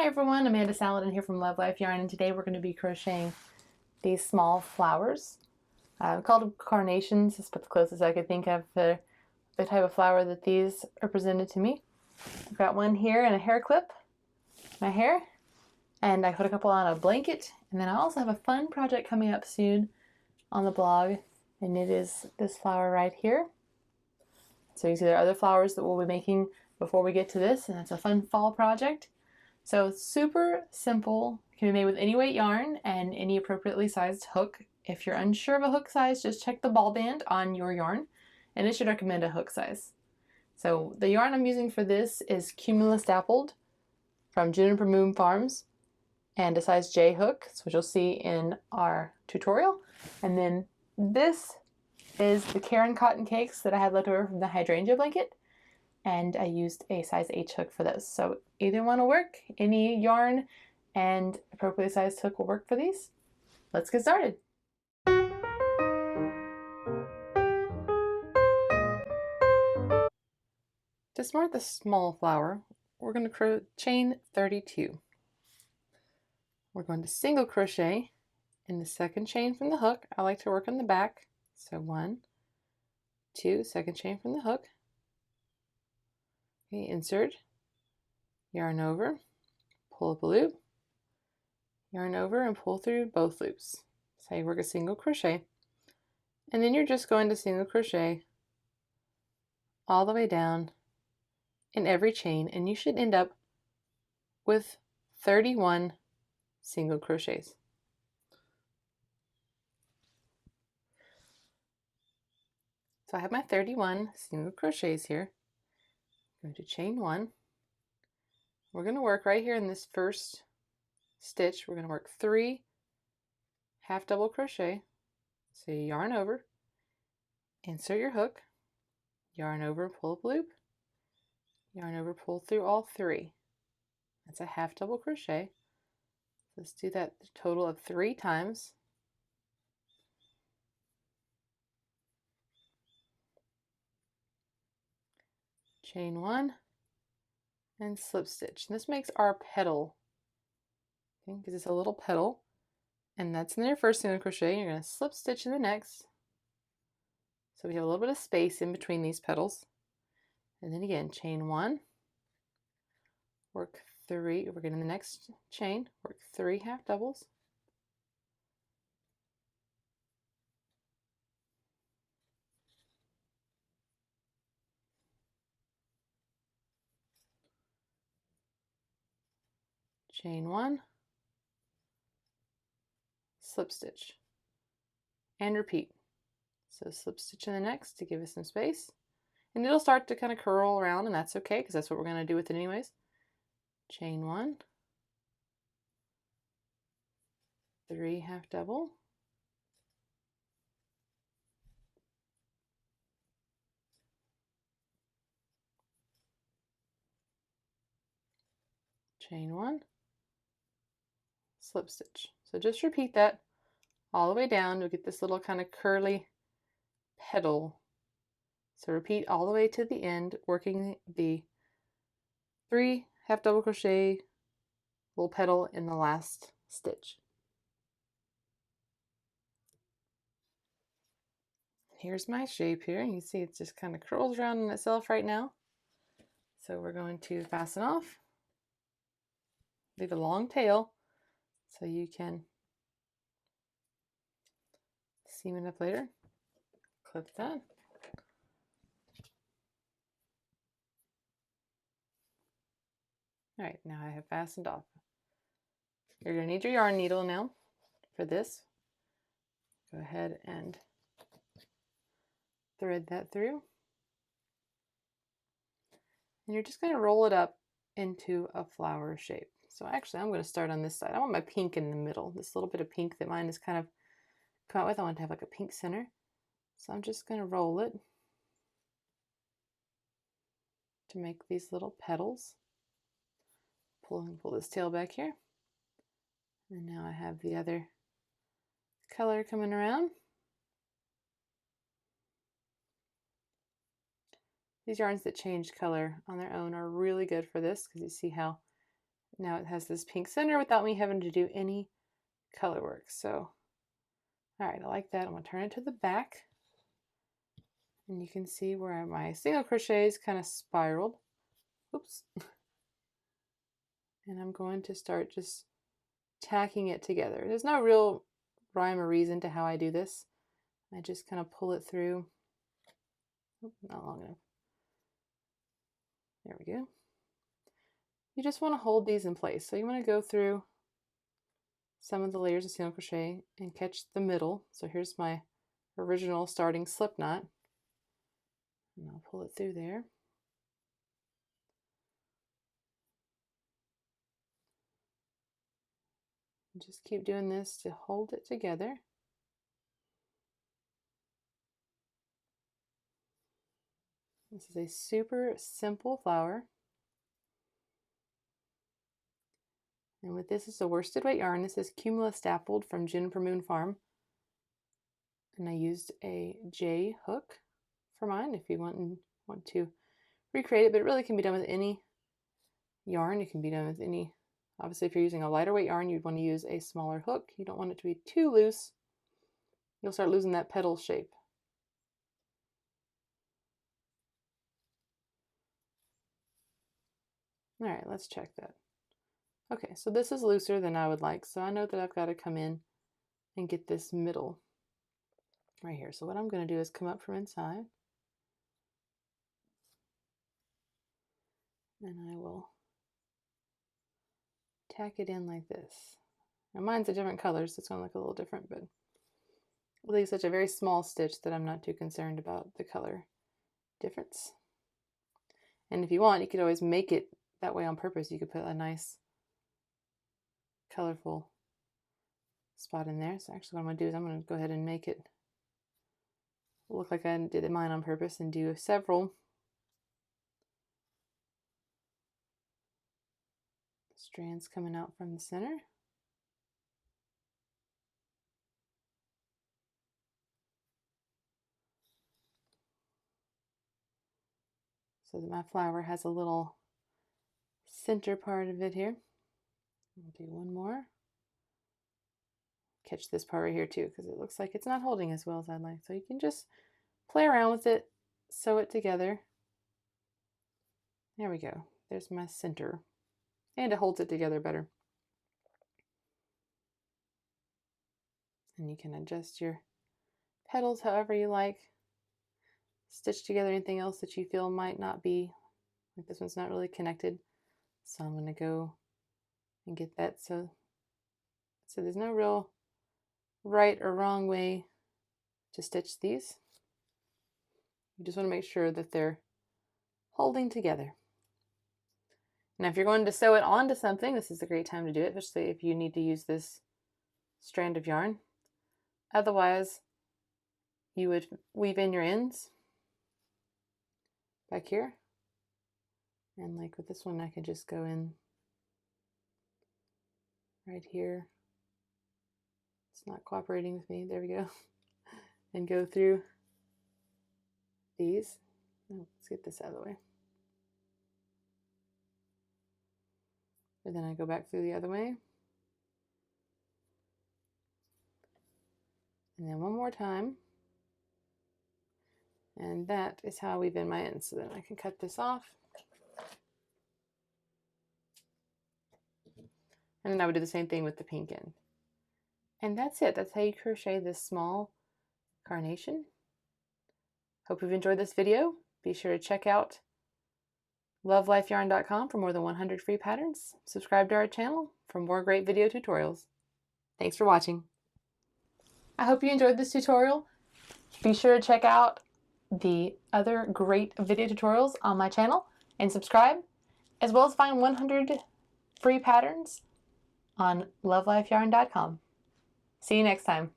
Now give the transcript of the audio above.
Hi everyone, Amanda Saladin here from Love Life Yarn, and today we're going to be crocheting these small flowers. Called them carnations. That's about the closest I could think of for the type of flower that these represented to me. I've got one here and a hair clip, my hair, and I put a couple on a blanket, and then I also have a fun project coming up soon on the blog, and it is this flower right here. So you see there are other flowers that we'll be making before we get to this, and it's a fun fall project. So it's super simple, can be made with any weight yarn and any appropriately sized hook. If you're unsure of a hook size, just check the ball band on your yarn and it should recommend a hook size. So the yarn I'm using for this is Cumulus Dappled from Juniper Moon Farms and a size J hook, which you'll see in our tutorial. And then this is the Karen Cotton Cakes that I had left over from the hydrangea blanket, and I used a size H hook for those. So either one will work. Any yarn and appropriately sized hook will work for these. Let's get started. To start the small flower, we're going to chain 32. We're going to single crochet in the second chain from the hook. I like to work on the back. So 1, 2, second chain from the hook. Okay, insert, yarn over, pull up a loop, yarn over and pull through both loops. So you work a single crochet, and then you're just going to single crochet all the way down in every chain, and you should end up with 31 single crochets. So I have my 31 single crochets here. I'm going to chain 1. We're going to work right here in this first stitch. We're going to work 3 half double crochet. So you yarn over, insert your hook, yarn over, pull up a loop, yarn over, pull through all 3. That's a half double crochet. Let's do that a total of 3 times. Chain 1 and slip stitch. And this makes our petal, okay, because it's a little petal, and that's in your first single crochet. You're going to slip stitch in the next, so we have a little bit of space in between these petals. And then again, chain 1, work 3, we're getting the next chain, work 3 half doubles, chain 1, slip stitch, and repeat. So slip stitch in the next to give us some space, and it'll start to kind of curl around, and that's okay because that's what we're going to do with it anyways. Chain 1, 3 half double, chain 1, slip stitch. So just repeat that all the way down to get this little kind of curly petal. So repeat all the way to the end, working the 3 half double crochet little petal in the last stitch. Here's my shape here. You can see it just kind of curls around in itself right now. So we're going to fasten off, leave a long tail so you can seam it up later. Clip that. All right, now I have fastened off. You're going to need your yarn needle now for this. Go ahead and thread that through. And you're just going to roll it up into a flower shape. So actually, I'm going to start on this side. I want my pink in the middle. This little bit of pink that mine is kind of come out with. I want to have like a pink center. So I'm just going to roll it to make these little petals. Pull this tail back here. And now I have the other color coming around. These yarns that change color on their own are really good for this because you see how Now it has this pink center without me having to do any color work. So, all right, I like that. I'm going to turn it to the back. And you can see where my single crochet is kind of spiraled. Oops. And I'm going to start just tacking it together. There's no real rhyme or reason to how I do this. I just kind of pull it through. Oops, not long enough. There we go. You just want to hold these in place. So you want to go through some of the layers of single crochet and catch the middle. So here's my original starting slip knot. And I'll pull it through there. And just keep doing this to hold it together. This is a super simple flower. And with this is a worsted weight yarn. This is Cumulus Dappled from Juniper Moon Farm. And I used a J hook for mine if you want to recreate it, but it really can be done with any yarn. It can be done with any, obviously if you're using a lighter weight yarn, you'd want to use a smaller hook. You don't want it to be too loose. You'll start losing that petal shape. All right, let's check that. Okay, so this is looser than I would like. So I know that I've got to come in and get this middle right here. So what I'm going to do is come up from inside. And I will tack it in like this. Now mine's a different color, so it's going to look a little different, but really it's such a very small stitch that I'm not too concerned about the color difference. And if you want, you could always make it that way on purpose. You could put a nice colorful spot in there. So actually what I'm going to do is I'm going to go ahead and make it look like I did mine on purpose and do several strands coming out from the center. So that my flower has a little center part of it here. I'll do one more. Catch this part right here too, because it looks like it's not holding as well as I'd like. So you can just play around with it, sew it together. There we go. There's my center. And it holds it together better. And you can adjust your petals however you like. Stitch together anything else that you feel might not be, like this one's not really connected. So I'm going to go and get that. So there's no real right or wrong way to stitch these. You just want to make sure that they're holding together. Now if you're going to sew it onto something, this is a great time to do it, especially if you need to use this strand of yarn. Otherwise, you would weave in your ends back here. And like with this one, I can just go in right here. It's not cooperating with me. There we go. And go through these. Oh, let's get this out of the way. And then I go back through the other way. And then one more time. And that is how I weave in my ends. So then I can cut this off. And then I would do the same thing with the pink end. And that's it. That's how you crochet this small carnation. Hope you've enjoyed this video. Be sure to check out love.life.yarn.com for more than 100 free patterns. Subscribe to our channel for more great video tutorials. Thanks for watching. I hope you enjoyed this tutorial. Be sure to check out the other great video tutorials on my channel and subscribe, as well as find 100 free patterns on love.life.yarn.com. See you next time.